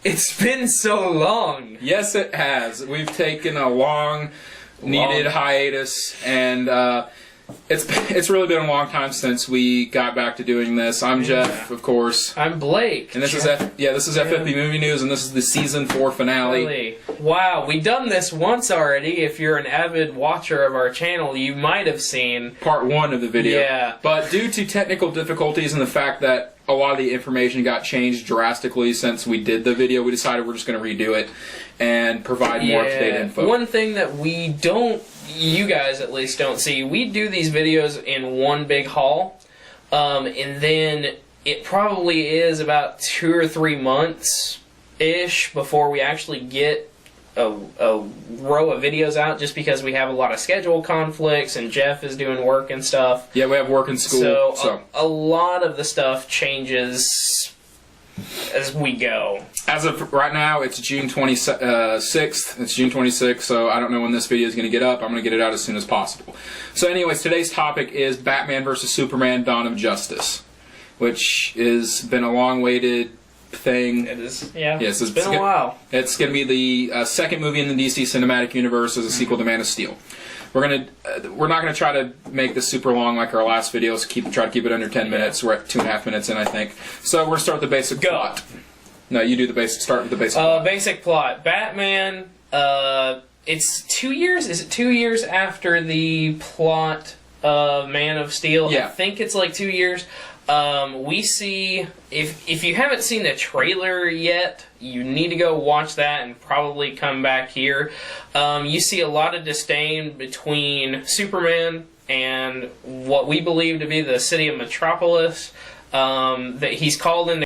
It's been so long. Yes, it has. We've taken a long needed hiatus, and it's really been a long time since we got back to doing this. I'm Jeff, of course. I'm Blake. And this is FFB Movie News, and this is the Season 4 finale. Really? Wow, we've done this once already. If you're an avid watcher of our channel, you might have seen Part 1 of the video. Yeah. But due to technical difficulties and the fact that a lot of the information got changed drastically since we did the video, we decided we're just going to redo it and provide more up-to-date info. One thing that we don't, you guys at least don't see, we do these videos in one big haul, and then it probably is about 2 or 3 months-ish before we actually get a row of videos out, just because we have a lot of schedule conflicts and Jeff is doing work and stuff. Yeah, we have work in school. So a lot of the stuff changes as we go. As of right now, it's June 26th. It's June 26th, so I don't know when this video is going to get up. I'm going to get it out as soon as possible. So anyways, today's topic is Batman vs. Superman: Dawn of Justice, which has been a long-awaited thing. It is, yeah. Yes, it's been a while. It's going to be the second movie in the DC Cinematic Universe as a sequel to Man of Steel. We're not gonna try to make this super long like our last videos. Try to keep it under 10 minutes. We're at 2.5 minutes in, I think. So we're gonna start with the basic plot. No, you do the basic. Start with the basic plot. Basic plot. Batman. It's 2 years. Is it 2 years after the plot of Man of Steel? Yeah. I think it's like 2 years. We see, if you haven't seen the trailer yet, you need to go watch that and probably come back here. You see a lot of disdain between Superman and what we believe to be the city of Metropolis. That he's called in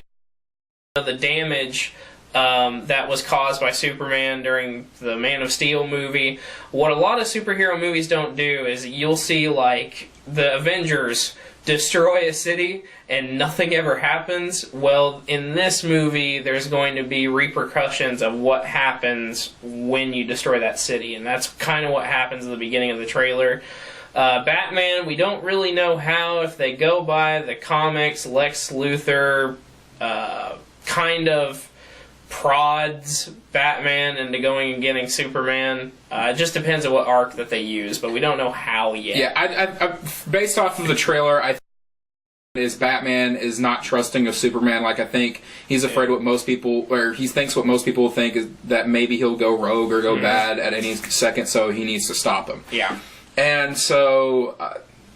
the damage that was caused by Superman during the Man of Steel movie. What a lot of superhero movies don't do is you'll see, like, the Avengers destroy a city and nothing ever happens. Well, in this movie, there's going to be repercussions of what happens when you destroy that city, and that's kind of what happens at the beginning of the trailer. Batman, we don't really know how. If they go by the comics, Lex Luthor kind of prods Batman into going and getting Superman. It just depends on what arc that they use, but we don't know how yet. Yeah, I based off of the trailer, I think is Batman is not trusting of Superman. Like, I think he's afraid what most people, or he thinks what most people think is that maybe he'll go rogue or go bad at any second, so he needs to stop him. Yeah. And so,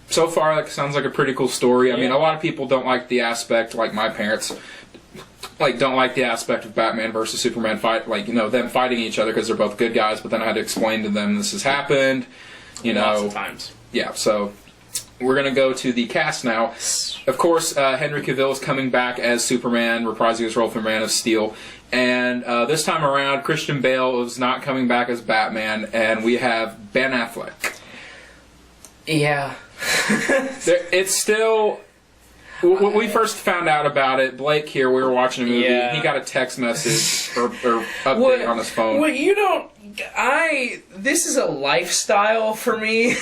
so far, it sounds like a pretty cool story. I mean, a lot of people don't like the aspect, like my parents, like, don't like the aspect of Batman versus Superman fight, like, you know, them fighting each other because they're both good guys, but then I had to explain to them this has happened, you know. Lots of times. Yeah, so we're going to go to the cast now. Of course, Henry Cavill is coming back as Superman, reprising his role from Man of Steel. And this time around, Christian Bale is not coming back as Batman, and we have Ben Affleck. Yeah. It's still... When we first found out about it, Blake here, we were watching a movie, he got a text message or update on his phone. Well, you don't... This is a lifestyle for me.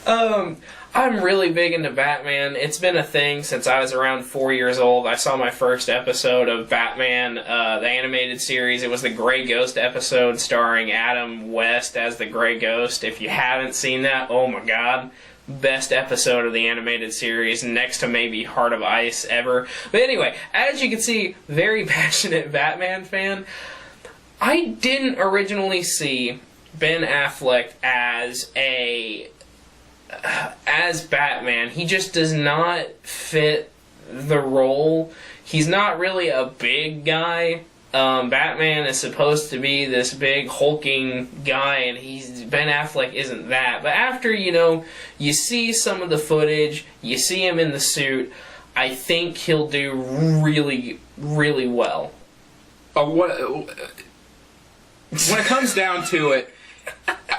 I'm really big into Batman. It's been a thing since I was around 4 years old. I saw my first episode of Batman, the animated series. It was the Grey Ghost episode starring Adam West as the Grey Ghost. If you haven't seen that, oh my god. Best episode of the animated series, next to maybe Heart of Ice ever. But anyway, as you can see, very passionate Batman fan. I didn't originally see Ben Affleck as Batman. He just does not fit the role. He's not really a big guy. Batman is supposed to be this big hulking guy, and Ben Affleck isn't that. But after, you know, you see some of the footage, you see him in the suit, I think he'll do really, really well. When it comes down to it,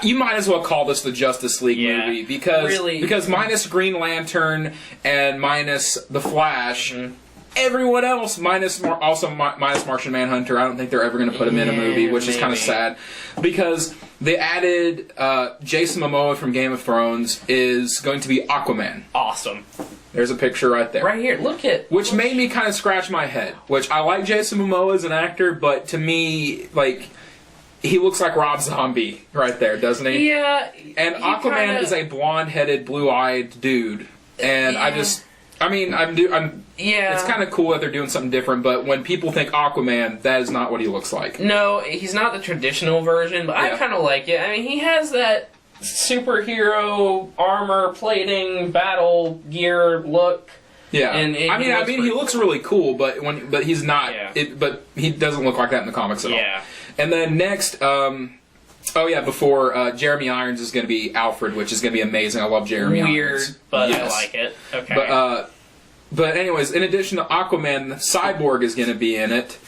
you might as well call this the Justice League movie, because minus Green Lantern and minus the Flash, everyone else, minus Martian Manhunter, I don't think they're ever going to put him in a movie, which is kind of sad. Because they added Jason Momoa from Game of Thrones is going to be Aquaman. Awesome. There's a picture right there. Right here, look at... Which made me kind of scratch my head. Which, I like Jason Momoa as an actor, but to me, like... He looks like Rob Zombie right there, doesn't he? Yeah. And Aquaman is a blonde-headed, blue-eyed dude. And yeah. Yeah. It's kind of cool that they're doing something different, but when people think Aquaman, that is not what he looks like. No, he's not the traditional version, but I kind of like it. I mean, he has that superhero armor plating, battle gear look. Yeah, he looks really cool, but he's not. Yeah. But he doesn't look like that in the comics at all. Yeah. And then next, before Jeremy Irons is going to be Alfred, which is going to be amazing. I love Jeremy Irons. Weird, but yes. I like it. Okay. But anyways, in addition to Aquaman, Cyborg is going to be in it,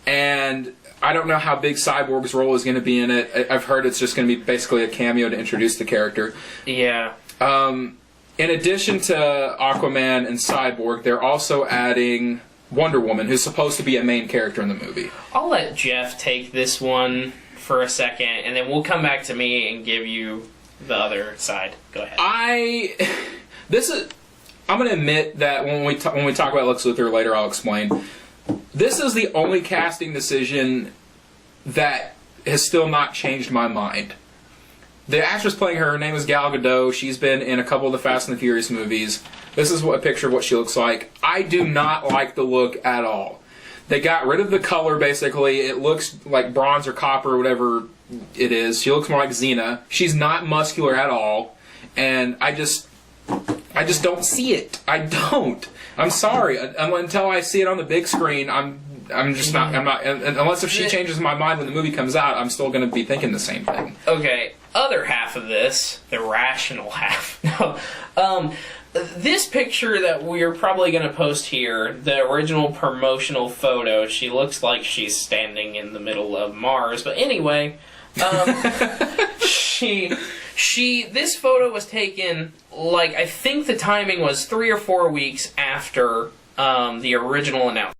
and I don't know how big Cyborg's role is going to be in it. I've heard it's just going to be basically a cameo to introduce the character. Yeah. In addition to Aquaman and Cyborg, they're also adding Wonder Woman, who's supposed to be a main character in the movie. I'll let Jeff take this one for a second, and then we'll come back to me and give you the other side. Go ahead. I'm going to admit that when we talk about Lex Luthor later, I'll explain. This is the only casting decision that has still not changed my mind. The actress playing her name is Gal Gadot. She's been in a couple of the Fast and the Furious movies. This is a picture of what she looks like. I do not like the look at all. They got rid of the color, basically. It looks like bronze or copper or whatever it is. She looks more like Xena. She's not muscular at all. And I just don't see it. I don't. I'm sorry. Until I see it on the big screen, I'm just not. I'm not. Unless if she changes my mind when the movie comes out, I'm still going to be thinking the same thing. Okay. Other half of this, the rational half. No. This picture that we're probably going to post here, the original promotional photo, she looks like she's standing in the middle of Mars. But anyway, this photo was taken, like, I think the timing was 3 or 4 weeks after the original announcement.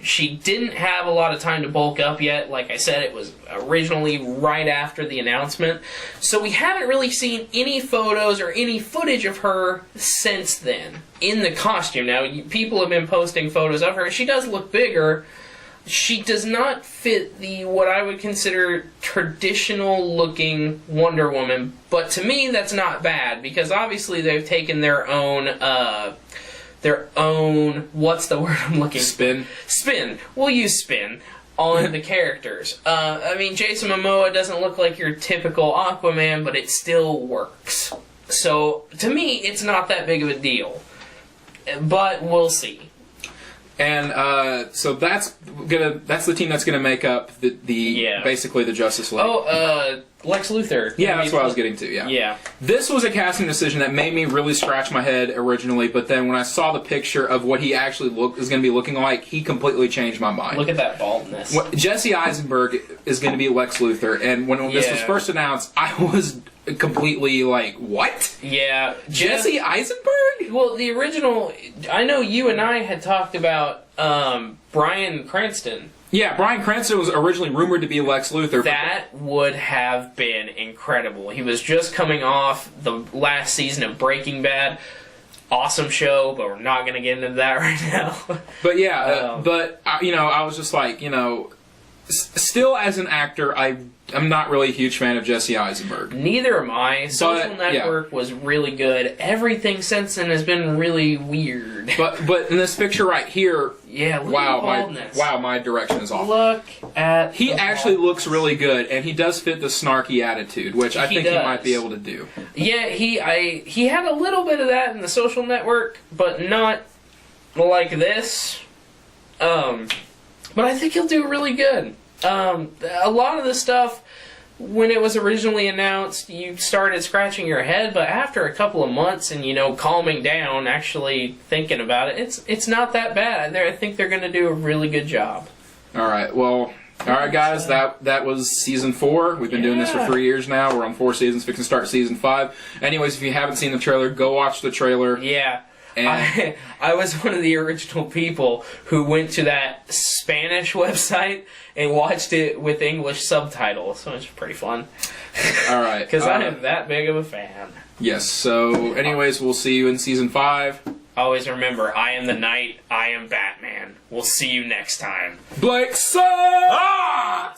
She didn't have a lot of time to bulk up yet. Like I said, it was originally right after the announcement. So we haven't really seen any photos or any footage of her since then in the costume. Now, people have been posting photos of her. She does look bigger. She does not fit the what I would consider traditional looking Wonder Woman, but to me that's not bad because obviously they've taken their own what's the word I'm looking for? Spin. We'll use spin on the characters. I mean, Jason Momoa doesn't look like your typical Aquaman, but it still works. So, to me, it's not that big of a deal. But we'll see. And so that's the team that's gonna make up basically the Justice League. Lex Luthor. Yeah, that's what I was getting to, yeah. Yeah. This was a casting decision that made me really scratch my head originally, but then when I saw the picture of what he actually is going to be looking like, he completely changed my mind. Look at that baldness. Jesse Eisenberg is going to be Lex Luthor, and when this was first announced, I was completely like, what? Yeah. Jesse Eisenberg? Well, the original, I know you and I had talked about Bryan Cranston. Yeah, Bryan Cranston was originally rumored to be Lex Luthor. That would have been incredible. He was just coming off the last season of Breaking Bad. Awesome show, but we're not going to get into that right now. But yeah, I was just like, still as an actor, I'm not really a huge fan of Jesse Eisenberg. Neither am I. Social Network was really good. Everything since then has been really weird. But in this picture right here, my direction is off. Look at he actually looks really good, and he does fit the snarky attitude, which I think he might be able to do. Yeah, he had a little bit of that in the Social Network, but not like this. But I think he'll do really good. A lot of the stuff, when it was originally announced, you started scratching your head, but after a couple of months and, calming down, actually thinking about it, it's not that bad. I think they're going to do a really good job. Alright, guys, that was Season 4. We've been doing this for 3 years now. We're on 4 seasons, fixing to start Season 5. Anyways, if you haven't seen the trailer, go watch the trailer. Yeah. And I was one of the original people who went to that Spanish website and watched it with English subtitles, so it's pretty fun. all right, Because I am that big of a fan. yes. So, anyways, we'll see you in season 5. Always remember, I am the Knight, I am Batman. We'll see you next time. Blake, son! Ah!